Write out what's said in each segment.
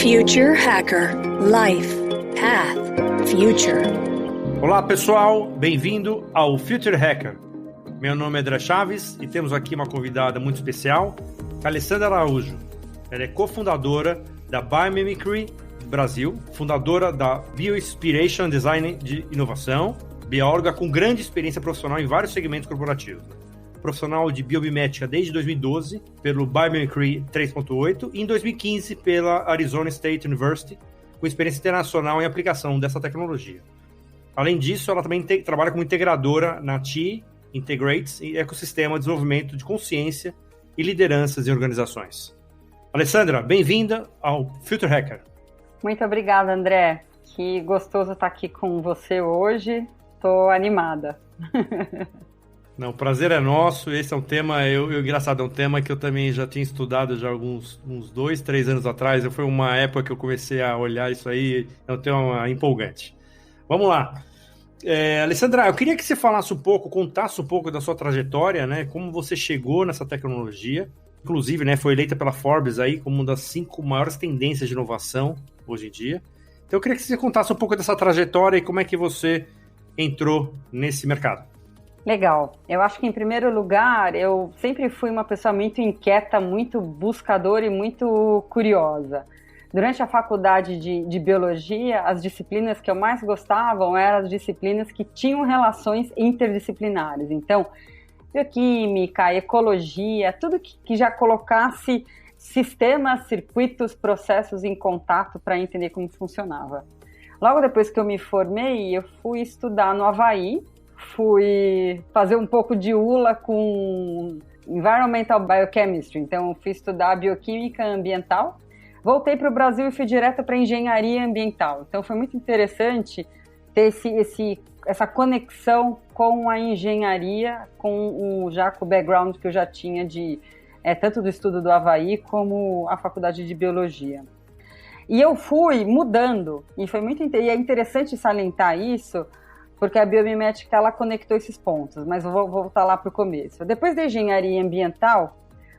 Future Hacker Life Path Future. Olá pessoal, bem-vindo ao Future Hacker. Meu nome é André Chaves e temos aqui uma convidada muito especial, Alessandra Araújo. Ela é cofundadora da Biomimicry Brasil, fundadora da Bioinspiration Design de Inovação, bióloga com grande experiência profissional em vários segmentos corporativos. Profissional de biomimética desde 2012 pelo Biomimicry 3.8 e em 2015 pela Arizona State University, com experiência internacional em aplicação dessa tecnologia. Além disso, ela também trabalha como integradora na TI Integrates e ecossistema de desenvolvimento de consciência e lideranças em organizações. Alessandra, bem-vinda ao Future Hacker. Muito obrigada, André. Que gostoso estar aqui com você hoje. Estou animada. Não, o prazer é nosso. Esse é um tema, engraçado, é um tema que eu também já tinha estudado já uns 2, 3 anos atrás. Foi uma época que eu comecei a olhar isso aí, é um tema empolgante. Vamos lá. Alessandra, eu queria que você falasse um pouco, contasse um pouco da sua trajetória, né? Como você chegou nessa tecnologia. Inclusive, né, foi eleita pela Forbes aí como uma das 5 maiores tendências de inovação hoje em dia. Então eu queria que você contasse um pouco dessa trajetória e como é que você entrou nesse mercado. Legal. Eu acho que, em primeiro lugar, eu sempre fui uma pessoa muito inquieta, muito buscadora e muito curiosa. Durante a faculdade de biologia, as disciplinas que eu mais gostava eram as disciplinas que tinham relações interdisciplinares. Então, bioquímica, ecologia, tudo que já colocasse sistemas, circuitos, processos em contato para entender como funcionava. Logo depois que eu me formei, eu fui estudar no Havaí, fui fazer um pouco de ULA com Environmental Biochemistry, então eu fui estudar bioquímica ambiental. Voltei para o Brasil e fui direto para engenharia ambiental. Então foi muito interessante ter essa conexão com a engenharia, com o background que eu já tinha tanto do estudo do Havaí como a faculdade de biologia. E eu fui mudando, e é interessante salientar isso, porque a biomimética ela conectou esses pontos, mas eu vou voltar lá para o começo. Depois da engenharia ambiental,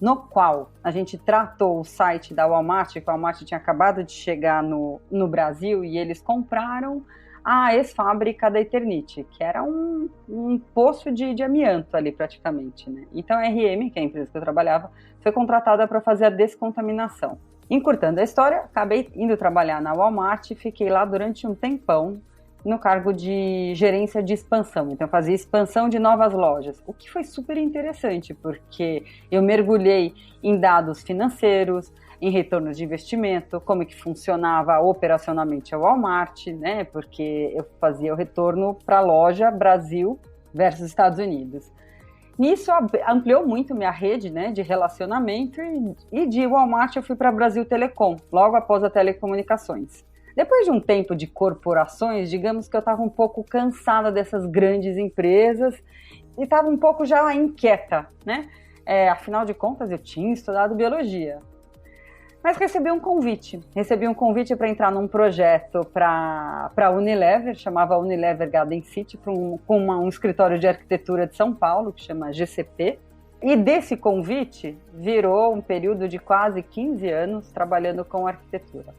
no qual a gente tratou o site da Walmart, que a Walmart tinha acabado de chegar no Brasil, e eles compraram a ex-fábrica da Eternit, que era um poço de amianto ali praticamente, né? Então a RM, que é a empresa que eu trabalhava, foi contratada para fazer a descontaminação. Encurtando a história, acabei indo trabalhar na Walmart e fiquei lá durante um tempão no cargo de gerência de expansão. Então, fazia expansão de novas lojas, o que foi super interessante, porque eu mergulhei em dados financeiros, em retornos de investimento, como que funcionava operacionalmente a Walmart, né? Porque eu fazia o retorno para a loja Brasil versus Estados Unidos. Nisso ampliou muito minha rede, né, de relacionamento e de Walmart eu fui para Brasil Telecom, logo após a telecomunicações. Depois de um tempo de corporações, digamos que eu estava um pouco cansada dessas grandes empresas e estava um pouco já inquieta, né? Afinal de contas, eu tinha estudado biologia. Mas recebi um convite para entrar num projeto para a Unilever, chamava Unilever Garden City, com um escritório de arquitetura de São Paulo, que chama GCP. E desse convite virou um período de quase 15 anos trabalhando com arquitetura.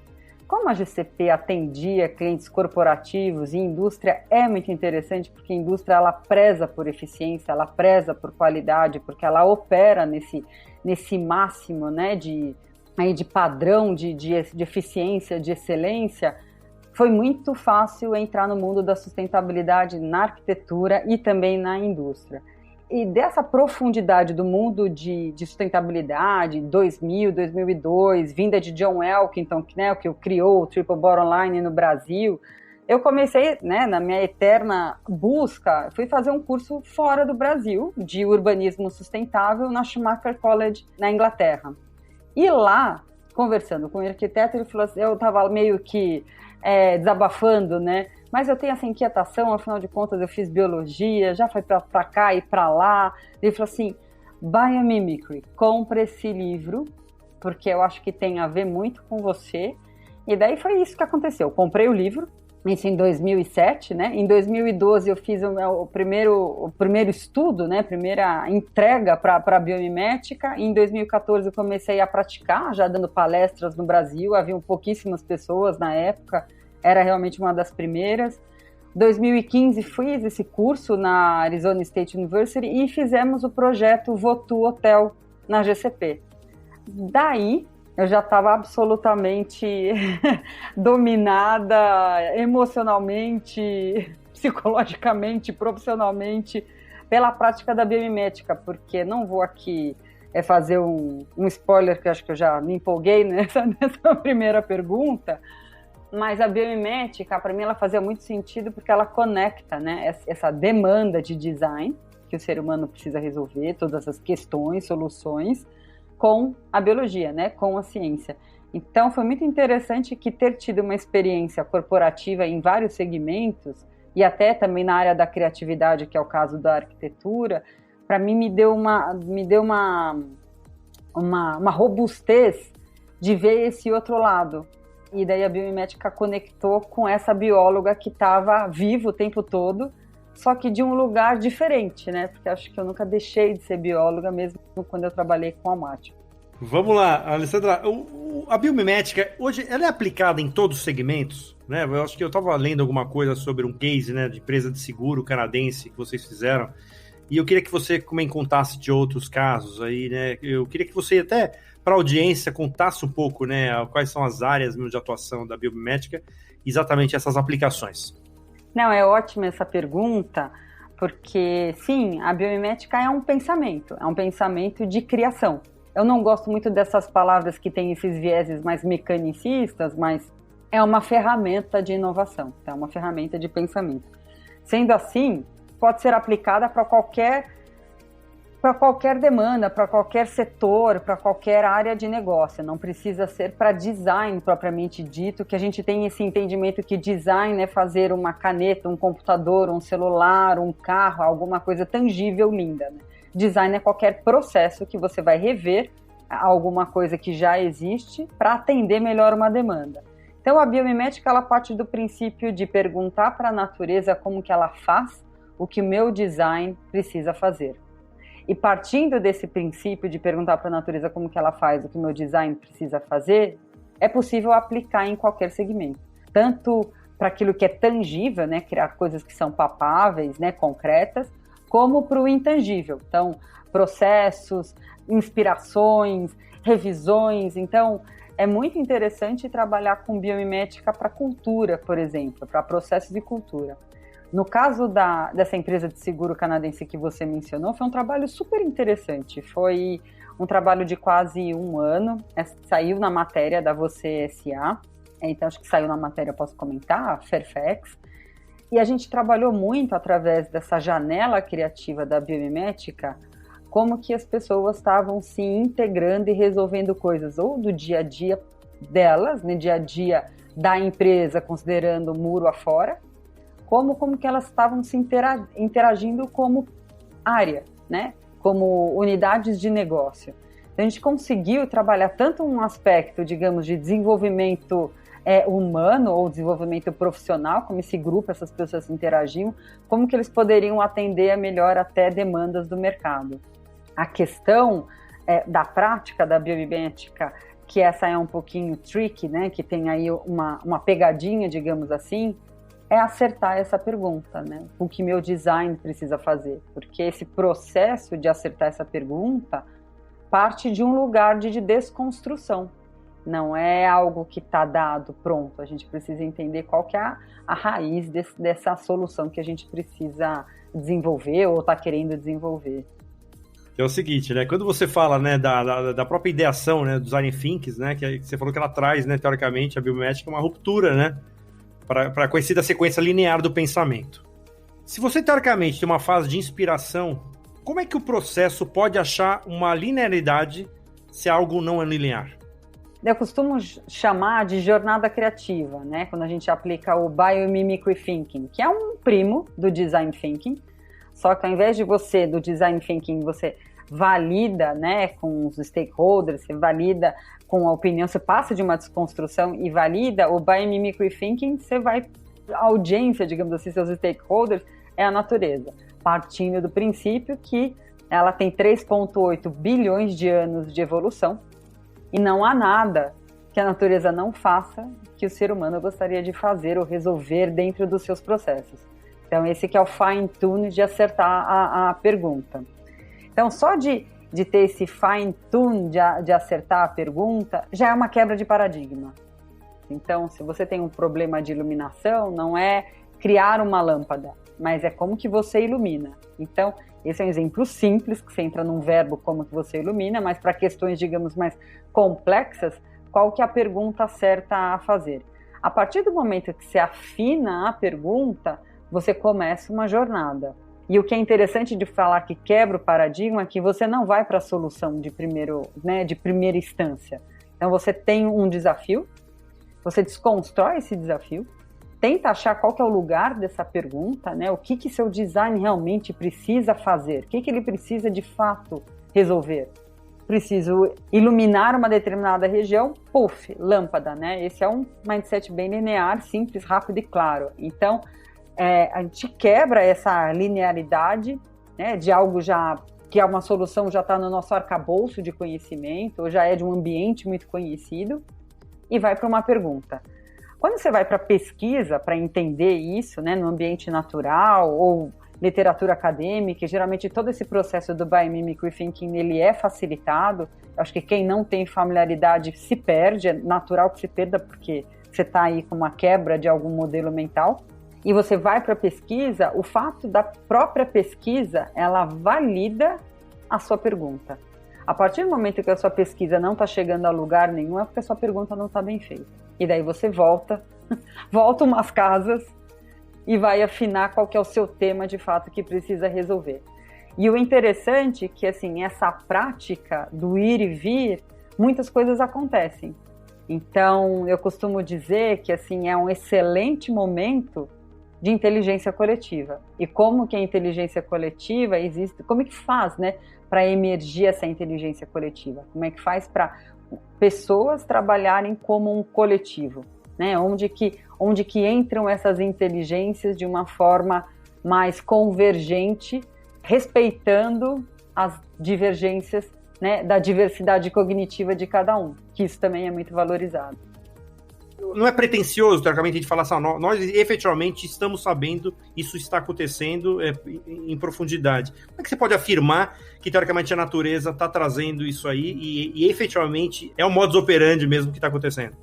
Como a GCP atendia clientes corporativos e indústria, é muito interessante, porque a indústria ela preza por eficiência, ela preza por qualidade, porque ela opera nesse máximo, né, de padrão de eficiência, de excelência. Foi muito fácil entrar no mundo da sustentabilidade na arquitetura e também na indústria. E dessa profundidade do mundo de sustentabilidade, 2000, 2002, vinda de John Elkington, né, que criou o Triple Bottom Line no Brasil, eu comecei, né, na minha eterna busca, fui fazer um curso fora do Brasil, de urbanismo sustentável, na Schumacher College, na Inglaterra. E lá, conversando com o arquiteto, ele falou assim, eu estava meio que desabafando, né? Mas eu tenho essa inquietação, afinal de contas eu fiz biologia, já fui para cá e para lá. Ele falou assim, Biomimicry, compra esse livro, porque eu acho que tem a ver muito com você. E daí foi isso que aconteceu. Eu comprei o livro, isso em 2007, né? Em 2012 eu fiz o primeiro estudo, né? Primeira entrega para a biomimética. Em 2014 eu comecei a praticar, já dando palestras no Brasil. Haviam pouquíssimas pessoas na época, era realmente uma das primeiras. 2015 fiz esse curso na Arizona State University e fizemos o projeto Votu Hotel na GCP. Daí eu já estava absolutamente dominada emocionalmente, psicologicamente, profissionalmente pela prática da biomimética, porque não vou aqui fazer um spoiler, que acho que eu já me empolguei nessa primeira pergunta, mas a biomimética, para mim, ela fazia muito sentido porque ela conecta, né, essa demanda de design que o ser humano precisa resolver, todas as questões, soluções, com a biologia, né, com a ciência. Então, foi muito interessante que ter tido uma experiência corporativa em vários segmentos, e até também na área da criatividade, que é o caso da arquitetura, para mim me deu uma robustez de ver esse outro lado. E daí a biomimética conectou com essa bióloga que estava viva o tempo todo, só que de um lugar diferente, né? Porque acho que eu nunca deixei de ser bióloga, mesmo quando eu trabalhei com almático. Vamos lá, Alessandra. A biomimética, hoje, ela é aplicada em todos os segmentos, né? Eu acho que eu estava lendo alguma coisa sobre um case, né, de empresa de seguro canadense que vocês fizeram, e eu queria que você também contasse de outros casos aí, né? Eu queria que você até, para a audiência, contasse um pouco, né, quais são as áreas de atuação da biomimética, exatamente essas aplicações. Não, é ótima essa pergunta, porque, sim, a biomimética é um pensamento de criação. Eu não gosto muito dessas palavras que têm esses vieses mais mecanicistas, mas é uma ferramenta de inovação, é uma ferramenta de pensamento. Sendo assim, pode ser aplicada para qualquer demanda, para qualquer setor, para qualquer área de negócio. Não precisa ser para design propriamente dito, que a gente tem esse entendimento que design é fazer uma caneta, um computador, um celular, um carro, alguma coisa tangível, linda, né? Design é qualquer processo que você vai rever alguma coisa que já existe para atender melhor uma demanda. Então, a biomimética, ela parte do princípio de perguntar para a natureza como que ela faz o que o meu design precisa fazer. E partindo desse princípio de perguntar para a natureza como que ela faz o que o meu design precisa fazer, é possível aplicar em qualquer segmento. Tanto para aquilo que é tangível, né, criar coisas que são palpáveis, né, concretas, como para o intangível. Então, processos, inspirações, revisões. Então, é muito interessante trabalhar com biomimética para cultura, por exemplo, para processos de cultura. No caso dessa empresa de seguro canadense que você mencionou, foi um trabalho super interessante. Foi um trabalho de quase um ano, saiu na matéria da Você S.A., então acho que saiu na matéria, posso comentar, Fairfax. E a gente trabalhou muito através dessa janela criativa da biomimética, como que as pessoas estavam se integrando e resolvendo coisas ou do dia a dia delas, no dia a dia da empresa, considerando o muro afora, como que elas estavam se interagindo como área, né? Como unidades de negócio. Então, a gente conseguiu trabalhar tanto um aspecto, digamos, de desenvolvimento humano ou desenvolvimento profissional, como esse grupo, essas pessoas interagiam, como que eles poderiam atender melhor até demandas do mercado. A questão da prática da biomimética, que essa é um pouquinho tricky, né? Que tem aí uma pegadinha, digamos assim, é acertar essa pergunta, né? O que meu design precisa fazer? Porque esse processo de acertar essa pergunta parte de um lugar de desconstrução. Não é algo que está dado, pronto. A gente precisa entender qual que é a raiz dessa solução que a gente precisa desenvolver ou está querendo desenvolver. É o seguinte, né? Quando você fala, né, da própria ideação, né, do design thinking, né, que você falou que ela traz, né, teoricamente, a biomimética uma ruptura, né, para a conhecida sequência linear do pensamento. Se você, teoricamente, tem uma fase de inspiração, como é que o processo pode achar uma linearidade se algo não é linear? Eu costumo chamar de jornada criativa, né? Quando a gente aplica o Biomimicry Thinking, que é um primo do Design Thinking, só que ao invés de você, do Design Thinking, você valida, né, com os stakeholders, você valida com a opinião, você passa de uma desconstrução e valida o Biomimicry Thinking, você vai audiência, digamos assim, seus stakeholders, é a natureza, partindo do princípio que ela tem 3,8 bilhões de anos de evolução e não há nada que a natureza não faça que o ser humano gostaria de fazer ou resolver dentro dos seus processos. Então, esse que é o fine-tune de acertar a pergunta. Então, só de ter esse fine-tune de acertar a pergunta, já é uma quebra de paradigma. Então, se você tem um problema de iluminação, não é criar uma lâmpada, mas é como que você ilumina. Então, esse é um exemplo simples, que você entra num verbo como que você ilumina, mas para questões, digamos, mais complexas, qual que é a pergunta certa a fazer? A partir do momento que você afina a pergunta, você começa uma jornada. E o que é interessante de falar que quebra o paradigma é que você não vai para a solução de primeira instância. Então você tem um desafio, você desconstrói esse desafio, tenta achar qual que é o lugar dessa pergunta, né? O que seu design realmente precisa fazer, o que ele precisa de fato resolver. Preciso iluminar uma determinada região, puff, lâmpada, né? Esse é um mindset bem linear, simples, rápido e claro. Então, a gente quebra essa linearidade, né, de algo já que é uma solução, já está no nosso arcabouço de conhecimento, ou já é de um ambiente muito conhecido, e vai para uma pergunta. Quando você vai para pesquisa, para entender isso, né, no ambiente natural ou literatura acadêmica, geralmente todo esse processo do Biomimicry Thinking, ele é facilitado. Acho que quem não tem familiaridade se perde, é natural que se perda, porque você está aí com uma quebra de algum modelo mental. E você vai para a pesquisa, o fato da própria pesquisa, ela valida a sua pergunta. A partir do momento que a sua pesquisa não está chegando a lugar nenhum, é porque a sua pergunta não está bem feita. E daí você volta umas casas e vai afinar qual que é o seu tema de fato que precisa resolver. E o interessante é que, assim, essa prática do ir e vir, muitas coisas acontecem. Então, eu costumo dizer que, assim, é um excelente momento de inteligência coletiva. E como que a inteligência coletiva existe, como é que faz, né, para emergir essa inteligência coletiva? Como é que faz para pessoas trabalharem como um coletivo, né? Onde que entram essas inteligências de uma forma mais convergente, respeitando as divergências, né, da diversidade cognitiva de cada um, que isso também é muito valorizado. Não é pretencioso, teoricamente, a gente falar assim, nós efetivamente estamos sabendo, isso está acontecendo em profundidade. Como é que você pode afirmar que, teoricamente, a natureza está trazendo isso aí e efetivamente é o modus operandi mesmo que está acontecendo?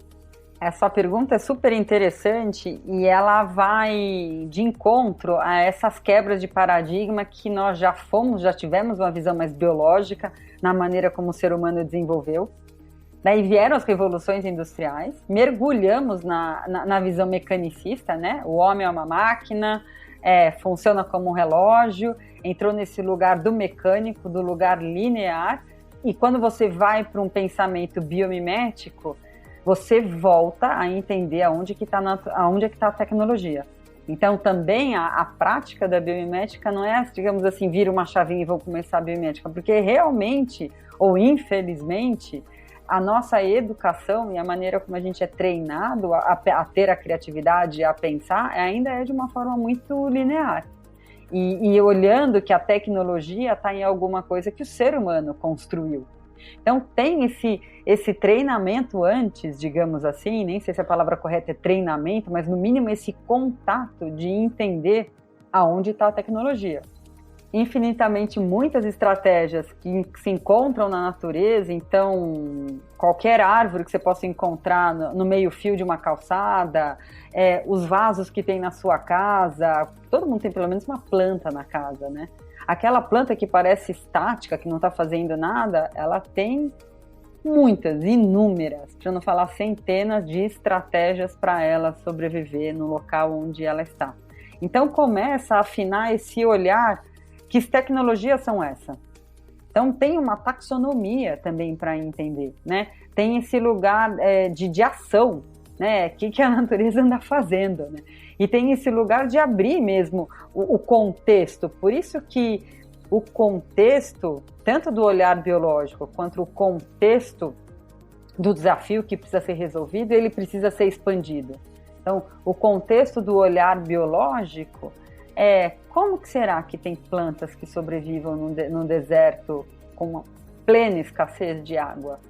Essa pergunta é super interessante e ela vai de encontro a essas quebras de paradigma que nós já tivemos uma visão mais biológica na maneira como o ser humano desenvolveu. Daí vieram as revoluções industriais, mergulhamos na visão mecanicista, né? O homem é uma máquina, funciona como um relógio, entrou nesse lugar do mecânico, do lugar linear, e quando você vai para um pensamento biomimético, você volta a entender aonde que está a tecnologia. Então, também a prática da biomimética não é, digamos assim, vira uma chavinha e vou começar a biomimética, porque realmente, ou infelizmente, a nossa educação e a maneira como a gente é treinado a ter a criatividade, a pensar, ainda é de uma forma muito linear. E olhando que a tecnologia está em alguma coisa que o ser humano construiu. Então tem esse treinamento antes, digamos assim, nem sei se a palavra correta é treinamento, mas no mínimo esse contato de entender aonde está a tecnologia. Infinitamente muitas estratégias que se encontram na natureza, então qualquer árvore que você possa encontrar no meio-fio de uma calçada, os vasos que tem na sua casa, todo mundo tem pelo menos uma planta na casa, né? Aquela planta que parece estática, que não está fazendo nada, ela tem muitas, inúmeras, para não falar centenas de estratégias para ela sobreviver no local onde ela está. Então começa a afinar esse olhar. Que tecnologias são essas? Então tem uma taxonomia também para entender, né? Tem esse lugar de ação, né? O que a natureza anda fazendo, né? E tem esse lugar de abrir mesmo o contexto. Por isso que o contexto, tanto do olhar biológico quanto o contexto do desafio que precisa ser resolvido, ele precisa ser expandido. Então, o contexto do olhar biológico é como que será que tem plantas que sobrevivam num deserto com plena escassez de água?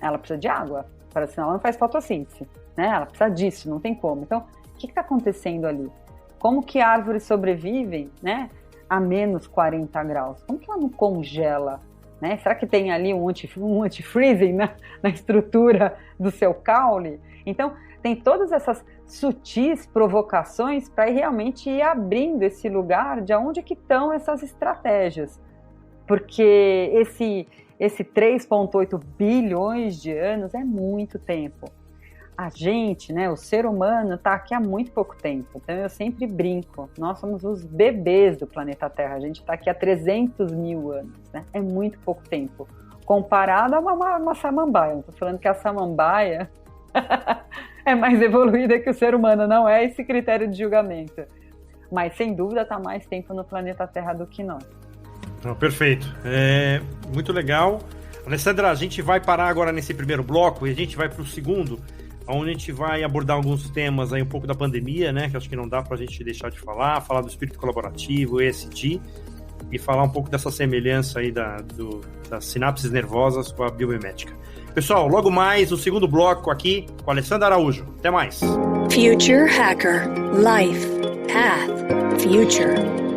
Ela precisa de água, senão ela não faz fotossíntese, né? Ela precisa disso, não tem como. Então, o que está acontecendo ali? Como que árvores sobrevivem, né, a menos 40 graus? Como que ela não congela? Né? Será que tem ali um anti-freezing na estrutura do seu caule? Então, tem todas essas sutis provocações para realmente ir abrindo esse lugar de onde que estão essas estratégias. Porque esse 3,8 bilhões de anos é muito tempo. A gente, né, o ser humano, está aqui há muito pouco tempo. Então, eu sempre brinco. Nós somos os bebês do planeta Terra. A gente está aqui há 300 mil anos. Né? É muito pouco tempo. Comparado a uma samambaia. Não estou falando que a samambaia é mais evoluída que o ser humano. Não é esse critério de julgamento. Mas, sem dúvida, está mais tempo no planeta Terra do que nós. Perfeito. Muito legal. Alessandra, a gente vai parar agora nesse primeiro bloco e a gente vai para o segundo, onde a gente vai abordar alguns temas aí, um pouco da pandemia, né, que acho que não dá para a gente deixar de falar do espírito colaborativo, ESG, e falar um pouco dessa semelhança aí das sinapses nervosas com a biomimética. Pessoal, logo mais, o segundo bloco aqui com a Alessandra Araújo. Até mais. Future Hacker. Life. Path. Future.